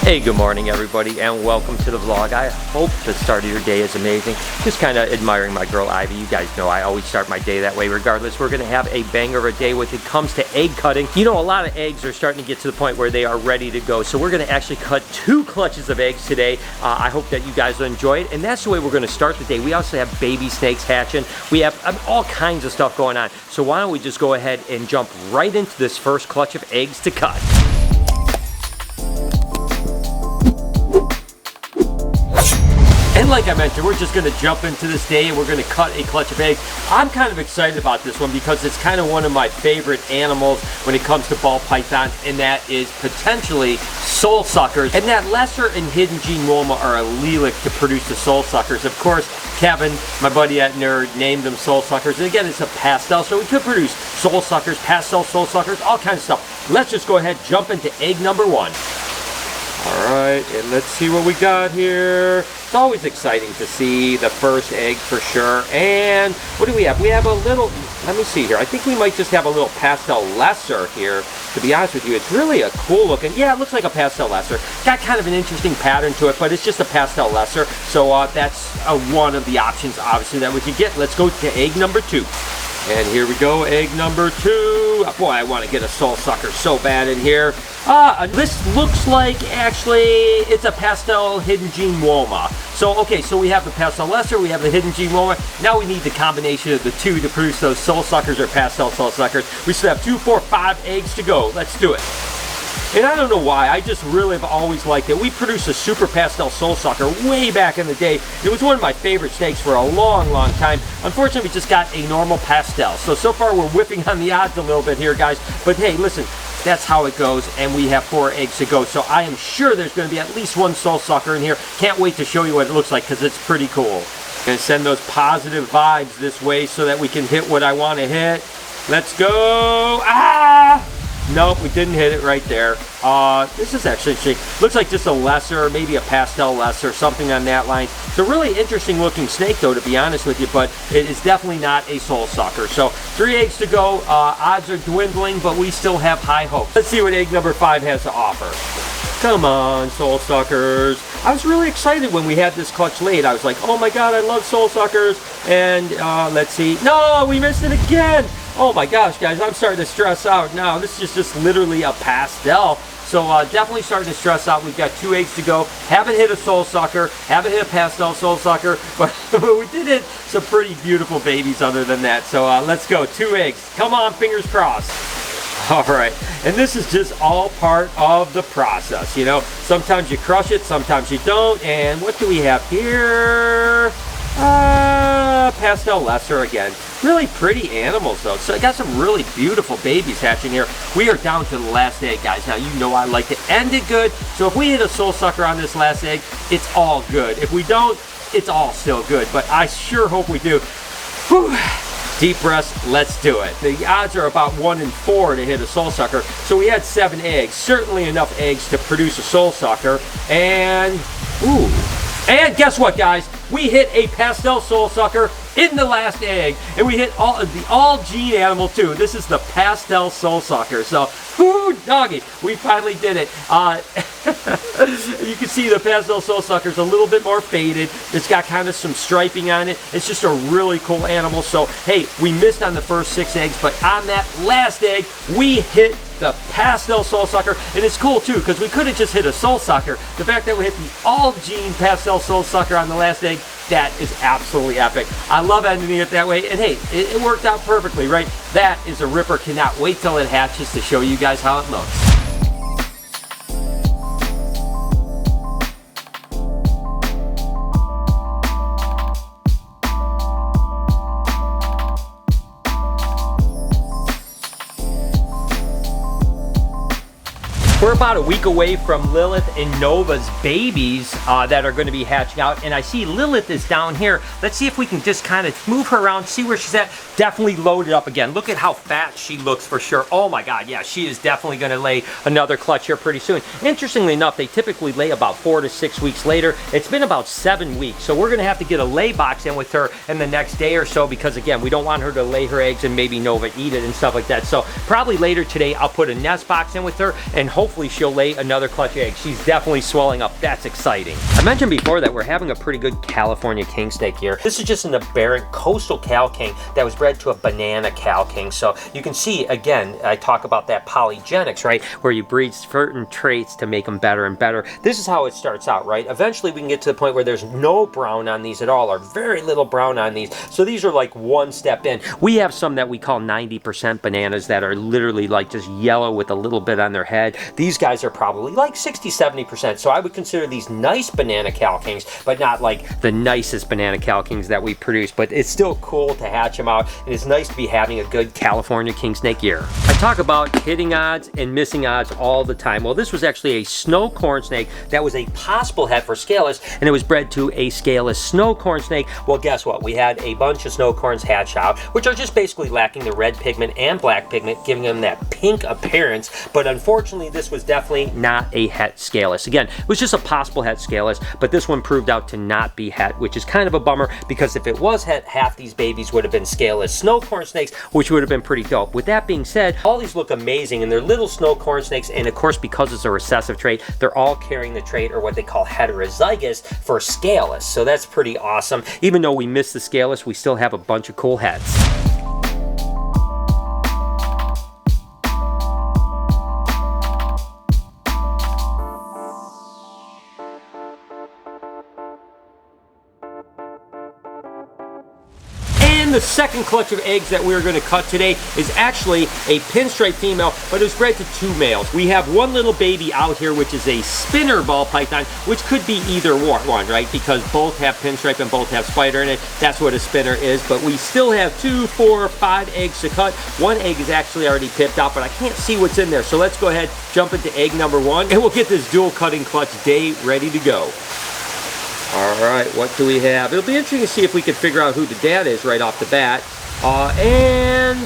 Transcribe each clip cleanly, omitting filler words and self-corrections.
Hey, good morning everybody, and welcome to the vlog. I hope the start of your day is amazing. Just kind of admiring my girl Ivy. You guys know I always start my day that way regardless. We're going to have a banger of a day when it comes to egg cutting. You know, a lot of eggs are starting to get to the point where they are ready to go. So we're going to actually cut 2 clutches of eggs today. I hope that you guys will enjoy it. And that's the way we're going to start the day. We also have baby snakes hatching. We have all kinds of stuff going on. So why don't we just go ahead and jump right into this first clutch of eggs to cut. And like I mentioned, we're just going to jump into this day and we're going to cut a clutch of eggs. I'm kind of excited about this one because it's kind of one of my favorite animals when it comes to ball pythons, and that is potentially soul suckers. And that lesser and hidden gene woma are allelic to produce the soul suckers. Of course, Kevin, my buddy at Nerd, named them soul suckers. And again, it's a pastel, so we could produce soul suckers, pastel soul suckers, all kinds of stuff. Let's just go ahead, jump into egg number 1. All right, and let's see what we got here. It's always exciting to see the first egg for sure. And what do we have? We have a little, let me see here. I think we might just have a little pastel lesser here. To be honest with you, it's really a cool looking, yeah, it looks like a pastel lesser. Got kind of an interesting pattern to it, but it's just a pastel lesser. So that's one of the options, obviously, that we could get. Let's go to egg number 2. And here we go, egg number 2. Boy, I want to get a soul sucker so bad in here. This looks like, actually, it's a pastel hidden gene woma. So, okay, so we have the pastel lesser, we have the hidden gene woma. Now we need the combination of the 2 to produce those soul suckers or pastel soul suckers. We still have 2, 4, 5 eggs to go. Let's do it. And I don't know why, I just really have always liked it. We produced a super pastel soul sucker way back in the day. It was one of my favorite snakes for a long, long time. Unfortunately, we just got a normal pastel. So far we're whipping on the odds a little bit here, guys. But hey, listen, that's how it goes, and we have 4 eggs to go. So I am sure there's going to be at least 1 soul sucker in here. Can't wait to show you what it looks like because it's pretty cool. Gonna send those positive vibes this way so that we can hit what I want to hit. Let's go. Ah! Nope, we didn't hit it right there. This is actually, looks like just a lesser, maybe a pastel lesser, something on that line. It's a really interesting looking snake though, to be honest with you, but it is definitely not a soul sucker. So 3 eggs to go. Odds are dwindling, but we still have high hopes. Let's see what egg number 5 has to offer. Come on, soul suckers. I was really excited when we had this clutch laid. I was like, oh my God, I love soul suckers. And let's see. No, we missed it again. Oh my gosh, guys, I'm starting to stress out now. This is just literally a pastel. So definitely starting to stress out. We've got 2 eggs to go. Haven't hit a soul sucker. Haven't hit a pastel soul sucker. But we did hit some pretty beautiful babies other than that. So let's go. 2 eggs. Come on, fingers crossed. All right, and this is just all part of the process, you know. Sometimes you crush it, sometimes you don't. And what do we have here? Pastel lesser again. Really pretty animals though. So I got some really beautiful babies hatching here. We are down to the last egg, guys. Now you know I like to end it good. So if we hit a soul sucker on this last egg, it's all good. If we don't, it's all still good. But I sure hope we do. Whew. Deep breaths, let's do it. The odds are about 1 in 4 to hit a soul sucker. So we had 7 eggs. Certainly enough eggs to produce a soul sucker. And, ooh. And guess what, guys? We hit a pastel soul sucker in the last egg. And we hit the all-gene animal too. This is the pastel soul sucker. So, whoo, doggy, we finally did it. You can see the pastel soul sucker is a little bit more faded. It's got kind of some striping on it. It's just a really cool animal. So, hey, we missed on the first 6 eggs, but on that last egg, we hit the pastel soul sucker. And it's cool too, because we could have just hit a soul sucker. The fact that we hit the all-gene pastel soul sucker on the last egg, that is absolutely epic. I love ending it that way. And hey, it worked out perfectly, right? That is a ripper. Cannot wait till it hatches to show you guys how it looks. We're about a week away from Lilith and Nova's babies that are going to be hatching out, and I see Lilith is down here. Let's see if we can just kind of move her around, see where she's at. Definitely loaded up again. Look at how fat she looks for sure. Oh my God, yeah, she is definitely going to lay another clutch here pretty soon. Interestingly enough, they typically lay about 4 to 6 weeks later. It's been about 7 weeks, so we're going to have to get a lay box in with her in the next day or so because, again, we don't want her to lay her eggs and maybe Nova eat it and stuff like that. So probably later today, I'll put a nest box in with her, and hopefully hopefully she'll lay another clutch egg. She's definitely swelling up. That's exciting. I mentioned before that we're having a pretty good California king snake here. This is just an aberrant coastal cow king that was bred to a banana cow king. So you can see, again, I talk about that polygenics, right? Where you breed certain traits to make them better and better. This is how it starts out, right? Eventually we can get to the point where there's no brown on these at all, or very little brown on these. So these are like one step in. We have some that we call 90% bananas that are literally like just yellow with a little bit on their head. These guys are probably like 60-70%. So I would consider these nice banana cow kings, but not like the nicest banana cow kings that we produce. But it's still cool to hatch them out, and it's nice to be having a good California king snake year. I talk about hitting odds and missing odds all the time. Well, this was actually a snow corn snake that was a possible het for scaleless, and it was bred to a scaleless snow corn snake. Well, guess what? We had a bunch of snow corns hatch out, which are just basically lacking the red pigment and black pigment, giving them that pink appearance. But unfortunately, this was definitely not a het scaleless. Again, it was just a possible het scaleless, but this one proved out to not be het, which is kind of a bummer, because if it was het, half these babies would have been scaleless snow corn snakes, which would have been pretty dope. With that being said, all these look amazing, and they're little snow corn snakes, and of course, because it's a recessive trait, they're all carrying the trait, or what they call heterozygous, for scaleless. So that's pretty awesome. Even though we missed the scaleless, we still have a bunch of cool hets. And the second clutch of eggs that we're going to cut today is actually a pinstripe female, but it was bred to 2 males. We have one little baby out here, which is a spinner ball python, which could be either one, right? Because both have pinstripe and both have spider in it. That's what a spinner is. But we still have 2, 4, 5 eggs to cut. One egg is actually already pipped out, but I can't see what's in there. So let's go ahead, jump into egg number 1, and we'll get this dual cutting clutch day ready to go. All right, what do we have? It'll be interesting to see if we can figure out who the dad is right off the bat. And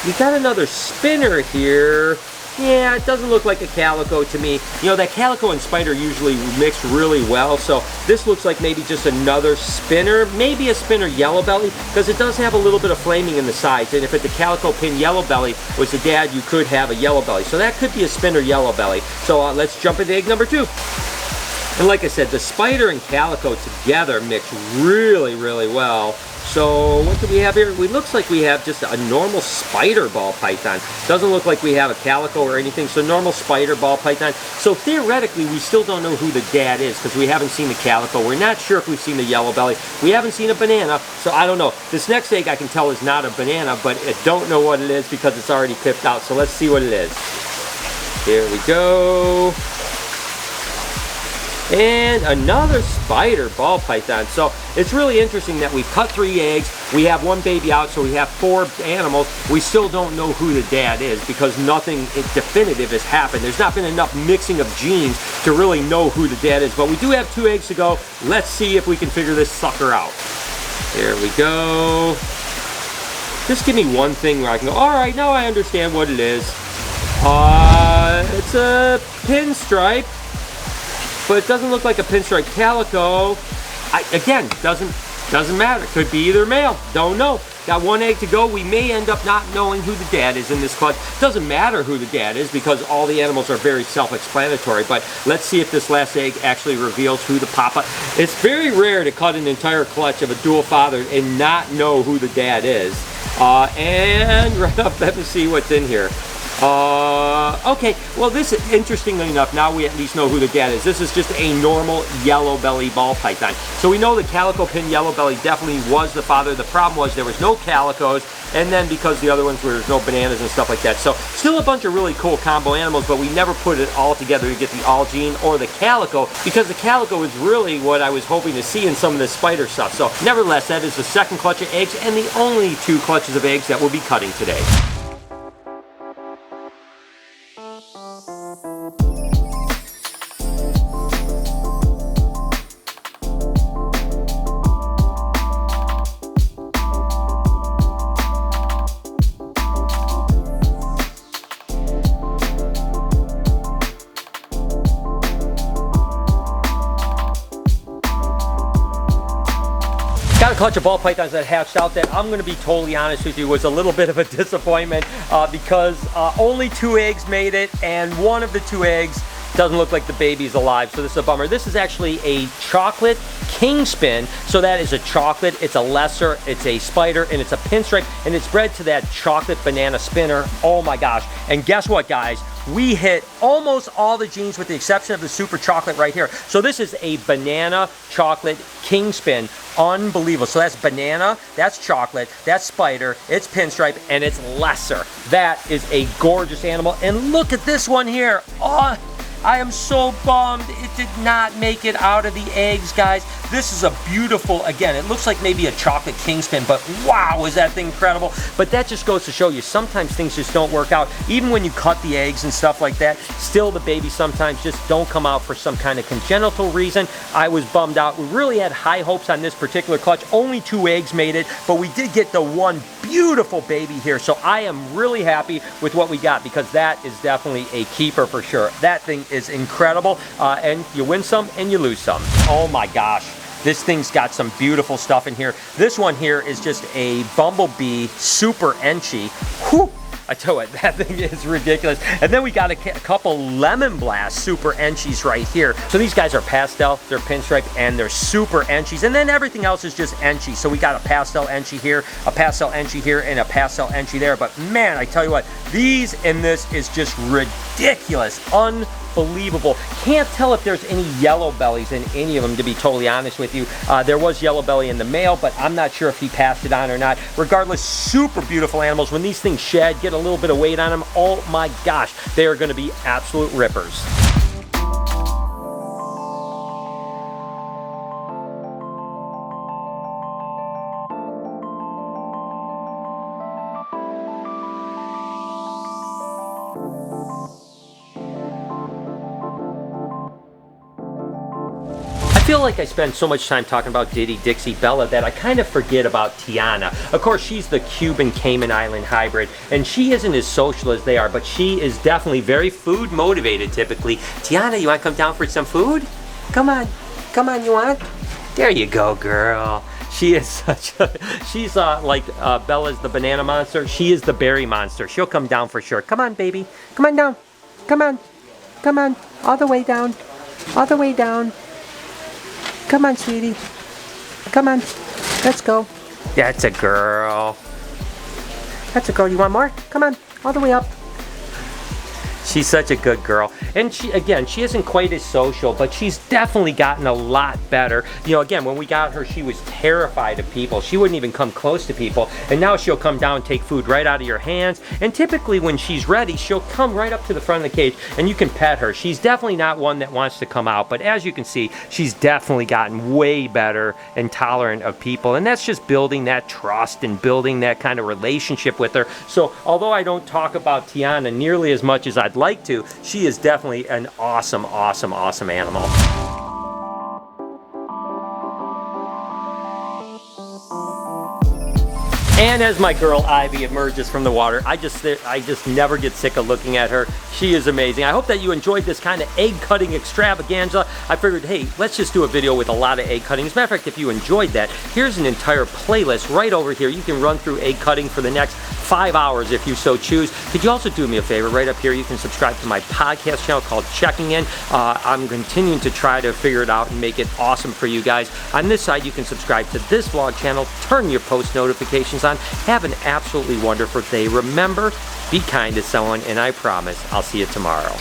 we got another spinner here. Yeah, it doesn't look like a calico to me. You know, that calico and spider usually mix really well, so this looks like maybe just another spinner, maybe a spinner yellow belly, because it does have a little bit of flaming in the sides, and if it's the calico pin yellow belly was the dad, you could have a yellow belly. So that could be a spinner yellow belly. So let's jump into egg number 2. And like I said, the spider and calico together mix really, really well. So what do we have here? It looks like we have just a normal spider ball python. Doesn't look like we have a calico or anything, so normal spider ball python. So theoretically, we still don't know who the dad is because we haven't seen the calico. We're not sure if we've seen the yellow belly. We haven't seen a banana, so I don't know. This next egg I can tell is not a banana, but I don't know what it is because it's already pipped out. So let's see what it is. Here we go. And another spider ball python. So it's really interesting that we've cut 3 eggs. We have 1 baby out, so we have 4 animals. We still don't know who the dad is because nothing definitive has happened. There's not been enough mixing of genes to really know who the dad is. But we do have 2 eggs to go. Let's see if we can figure this sucker out. Here we go. Just give me one thing where I can go, all right, now I understand what it is. It's a pinstripe. But it doesn't look like a pinstripe calico. Again, doesn't matter. Could be either male. Don't know. Got 1 egg to go. We may end up not knowing who the dad is in this clutch. Doesn't matter who the dad is because all the animals are very self-explanatory. But let's see if this last egg actually reveals who the papa. It's very rare to cut an entire clutch of a dual father and not know who the dad is. And right up, let me see what's in here. Okay, well this is, interestingly enough, now we at least know who the dad is. This is just a normal yellow belly ball python. So we know the calico pin yellow belly definitely was the father. The problem was there was no calicos, and then because the other ones were, there's no bananas and stuff like that. So still a bunch of really cool combo animals, but we never put it all together to get the all gene or the calico, because the calico is really what I was hoping to see in some of this spider stuff. So nevertheless, that is the second clutch of eggs and the only 2 clutches of eggs that we'll be cutting today. clutch of ball pythons that hatched out that, I'm going to be totally honest with you, was a little bit of a disappointment because only 2 eggs made it, and one of the 2 eggs doesn't look like the baby's alive, so this is a bummer. This is actually a chocolate kingspin, so that is a chocolate, it's a lesser, it's a spider, and it's a pinstripe, and it's bred to that chocolate banana spinner. Oh my gosh. And guess what, guys? We hit almost all the genes with the exception of the super chocolate right here. So this is a banana chocolate kingspin. Unbelievable. So that's banana, that's chocolate, that's spider, it's pinstripe, and it's lesser. That is a gorgeous animal. And look at this one here. Oh, I am so bummed it did not make it out of the eggs, guys. This is a beautiful, again, it looks like maybe a chocolate kingspin, but wow, is that thing incredible. But that just goes to show you, sometimes things just don't work out. Even when you cut the eggs and stuff like that, still the babies sometimes just don't come out for some kind of congenital reason. I was bummed out. We really had high hopes on this particular clutch. Only 2 eggs made it, but we did get the one beautiful baby here. So I am really happy with what we got, because that is definitely a keeper for sure. That thing is incredible, and you win some and you lose some. Oh my gosh, this thing's got some beautiful stuff in here. This one here is just a bumblebee super enchy. Whew, I tell you what, that thing is ridiculous. And then we got a couple lemon blast super enchies right here. So these guys are pastel, they're pinstripe, and they're super enchies. And then everything else is just enchy. So we got a pastel enchy here, a pastel enchy here, and a pastel enchy there. But man, I tell you what, these and this is just ridiculous. Unbelievable. Can't tell if there's any yellow bellies in any of them, to be totally honest with you. There was yellow belly in the male, but I'm not sure if he passed it on or not. Regardless, super beautiful animals. When these things shed, get a little bit of weight on them, oh my gosh, they are going to be absolute rippers. I feel like I spend so much time talking about Diddy, Dixie, Bella that I kind of forget about Tiana. Of course, she's the Cuban Cayman Island hybrid, and she isn't as social as they are, but she is definitely very food motivated typically. Tiana, you want to come down for some food? Come on, you want? There you go, girl. She is such a, she's like Bella's the banana monster. She is the berry monster. She'll come down for sure. Come on, baby. Come on down. Come on. All the way down. All the way down. Come on, sweetie. Come on. Let's go. That's a girl. That's a girl. You want more? Come on. All the way up. She's such a good girl. And she, again, she isn't quite as social, but she's definitely gotten a lot better. You know, again, when we got her, she was terrified of people. She wouldn't even come close to people. And now she'll come down and take food right out of your hands. And typically when she's ready, she'll come right up to the front of the cage and you can pet her. She's definitely not one that wants to come out. But as you can see, she's definitely gotten way better and tolerant of people. And that's just building that trust and building that kind of relationship with her. So although I don't talk about Tiana nearly as much as I'd like to, she is definitely an awesome animal. And as my girl Ivy emerges from the water, I just never get sick of looking at her. She is amazing. I hope that you enjoyed this kind of egg cutting extravaganza. I figured, hey, let's just do a video with a lot of egg cutting. As a matter of fact, if you enjoyed that, here's an entire playlist right over here. You can run through egg cutting for the next 5 hours if you so choose. Could you also do me a favor? Right up here, you can subscribe to my podcast channel called Checking In. I'm continuing to try to figure it out and make it awesome for you guys. On this side, you can subscribe to this vlog channel, turn your post notifications on. Have an absolutely wonderful day. Remember, be kind to someone, and I promise I'll see you tomorrow.